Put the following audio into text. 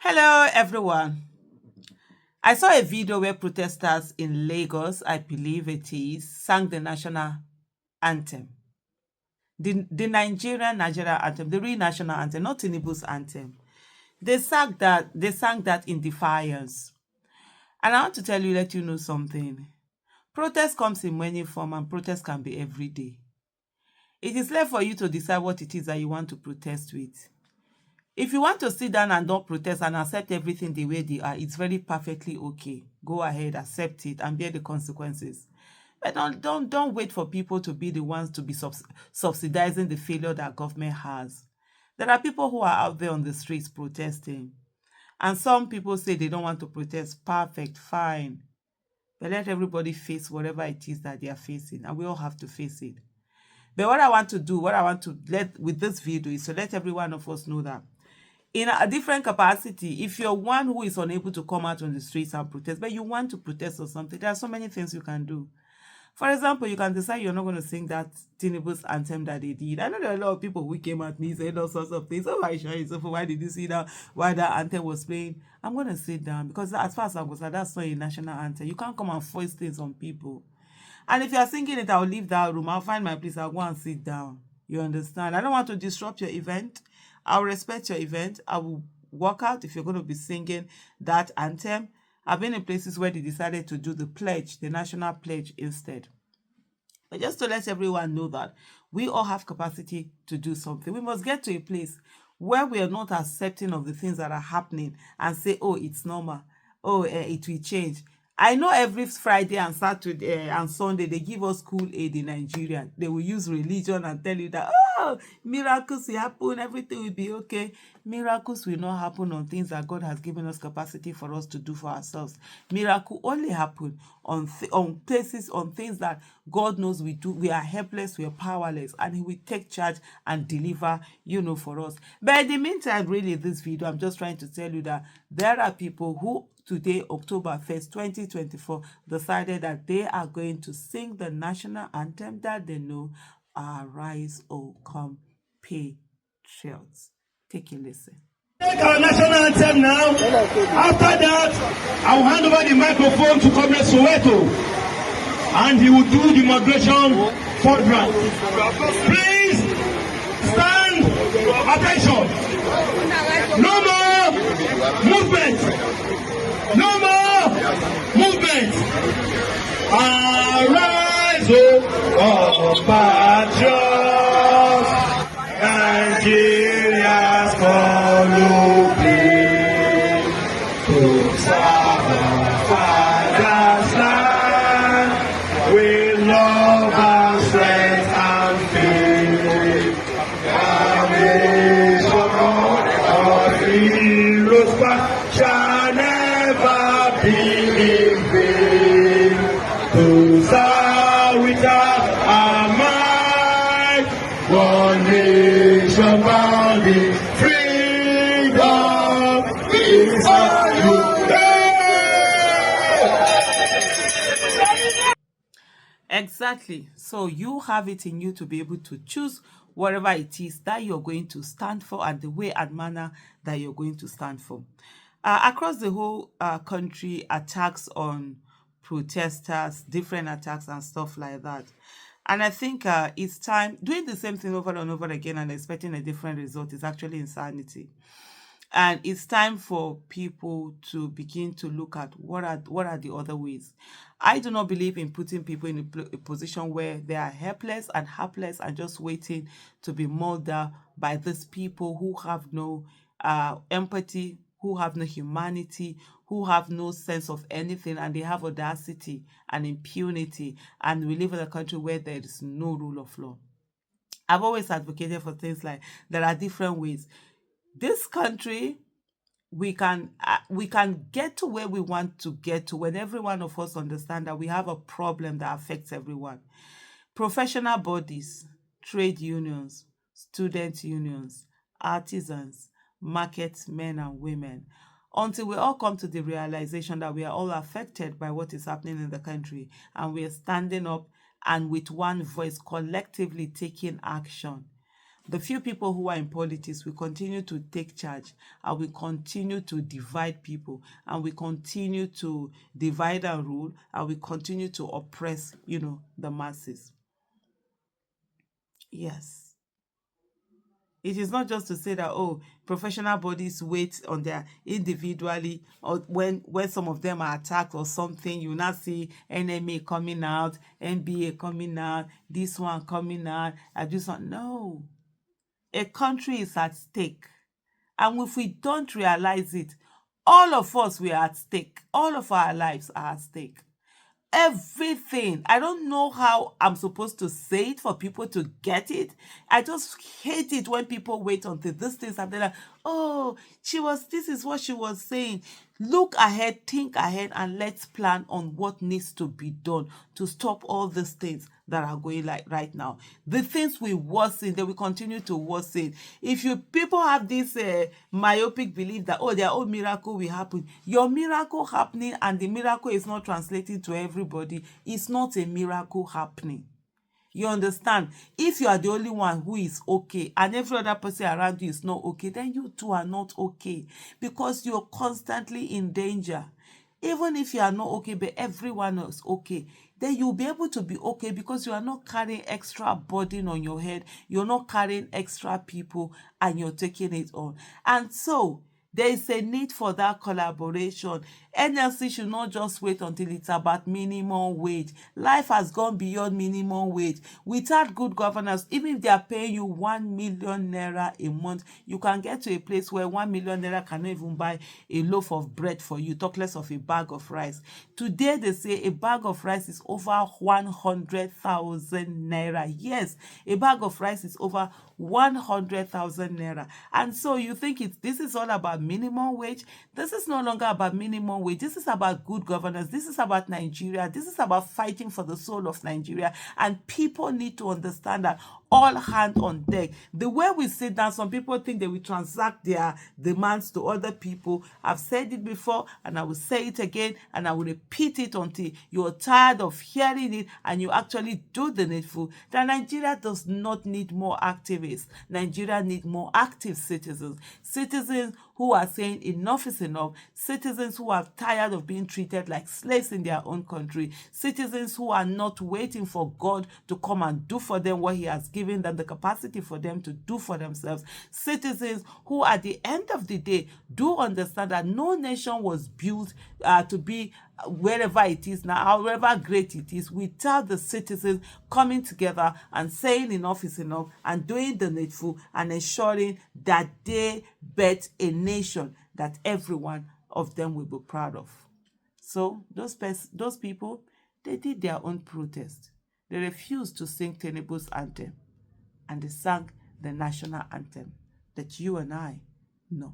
Hello, everyone. I saw a video where protesters in Lagos, I believe it is, sang the national anthem. The Nigerian anthem, the real national anthem, not Tinubu's anthem. They sang that in defiance. And I want to let you know something. Protest comes in many forms and protest can be every day. It is left for you to decide what it is that you want to protest with. If you want to sit down and not protest and accept everything the way they are, it's very perfectly okay. Go ahead, accept it, and bear the consequences. But don't wait for people to be the ones to be subsidizing the failure that government has. There are people who are out there on the streets protesting. And some people say they don't want to protest. Perfect, fine. But let everybody face whatever it is that they are facing, and we all have to face it. But what I want to let with this video is to let every one of us know that in a different capacity, if you're one who is unable to come out on the streets and protest, but you want to protest or something, there are so many things you can do. For example, you can decide you're not going to sing that Tinubu's anthem that they did. I know there are a lot of people who came at me saying all sorts of things. Oh, Aisha, so why did you see that? Why that anthem was playing? I'm going to sit down because as far as I'm concerned, that's not a national anthem. You can't come and force things on people. And if you're singing it, I'll leave that room. I'll find my place. I'll go and sit down. You understand? I don't want to disrupt your event. I'll respect your event. I will walk out if you're going to be singing that anthem. I've been in places where they decided to do the pledge, the national pledge instead. But just to let everyone know that we all have capacity to do something. We must get to a place where we are not accepting of the things that are happening and say, oh, it's normal. Oh, it will change. I know every Friday and Saturday and Sunday, they give us school aid in Nigeria. They will use religion and tell you that, oh, miracles will happen, everything will be okay. Miracles will not happen on things that God has given us capacity for us to do for ourselves. Miracle only happen on places, on things that God knows we do. We are helpless, we are powerless, and He will take charge and deliver, for us. But in the meantime, really, this video, I'm just trying to tell you that there are people who today, October 1st, 2024, decided that they are going to sing the national anthem that they know, Arise, O Compatriots. Take a listen. Take our national anthem now. After that, I will hand over the microphone to Comrade Soweto, and he will do the moderation forthright. Please stand. Attention. No more movement. No more movement. Arise, O compatriots, Nigeria's follow thee to serve our father's land with love and strength and faith. Our heroes shall never be in vain. To serve with our might, one nation bound in freedom is our youth. Exactly. So you have it in you to be able to choose whatever it is that you're going to stand for and the way and manner that you're going to stand for. Across the whole country, attacks on protesters, different attacks and stuff like that. And I think it's time, doing the same thing over and over again and expecting a different result is actually insanity. And it's time for people to begin to look at what are the other ways. I do not believe in putting people in a position where they are helpless and helpless and just waiting to be murdered by these people who have no empathy, who have no humanity, who have no sense of anything, and they have audacity and impunity. And we live in a country where there is no rule of law. I've always advocated for things like there are different ways. This country, we can get to where we want to get to when every one of us understand that we have a problem that affects everyone. Professional bodies, trade unions, student unions, artisans, market men and women, until we all come to the realization that we are all affected by what is happening in the country and we are standing up and with one voice collectively taking action. the few people who are in politics will continue to take charge, and we continue to divide people, and we continue to divide and rule, and we continue to oppress, the masses. Yes. It is not just to say that, oh, professional bodies wait on their individually, or when some of them are attacked or something, you now see NMA coming out, NBA coming out, this one coming out, and this one. No. A country is at stake. And if we don't realize it, all of us, we are at stake. All of our lives are at stake. Everything. I don't know how I'm supposed to say it for people to get it. I just hate it when people wait until these things and they're like, oh, this is what she was saying. Look ahead, think ahead, and let's plan on what needs to be done to stop all these things that are going like right now. The things will worsen, they will continue to worsen. If people have this myopic belief that, oh, their own miracle will happen, your miracle happening and the miracle is not translating to everybody, it's not a miracle happening. You understand? If you are the only one who is okay and every other person around you is not okay, then you too are not okay, because you're constantly in danger. Even if you are not okay, but everyone is okay, then you'll be able to be okay because you are not carrying extra burden on your head. You're not carrying extra people, and you're taking it on. And so there is a need for that collaboration. NLC should not just wait until it's about minimum wage. Life has gone beyond minimum wage. Without good governance, even if they are paying you 1 million naira a month, you can get to a place where 1 million naira cannot even buy a loaf of bread for you, talk less of a bag of rice. Today, they say a bag of rice is over 100,000 naira. Yes, a bag of rice is over 100,000 naira. And so you think this is all about minimum wage? This is no longer about minimum wage. This is about good governance. This is about Nigeria. This is about fighting for the soul of Nigeria. And people need to understand that all hands on deck. The way we sit down, some people think they will transact their demands to other people. I've said it before, and I will say it again, and I will repeat it until you're tired of hearing it and you actually do the needful. That Nigeria does not need more activists. Nigeria needs more active citizens. Citizens who are saying enough is enough. Citizens who are tired of being treated like slaves in their own country. Citizens who are not waiting for God to come and do for them what he has given them the capacity for them to do for themselves. Citizens who at the end of the day do understand that no nation was built to be wherever it is now, however great it is, without the citizens coming together and saying enough is enough and doing the needful and ensuring that they bet a nation that every one of them will be proud of. So those people, they did their own protest. They refused to sing Tinubu's anthem, and they sang the national anthem that you and I know.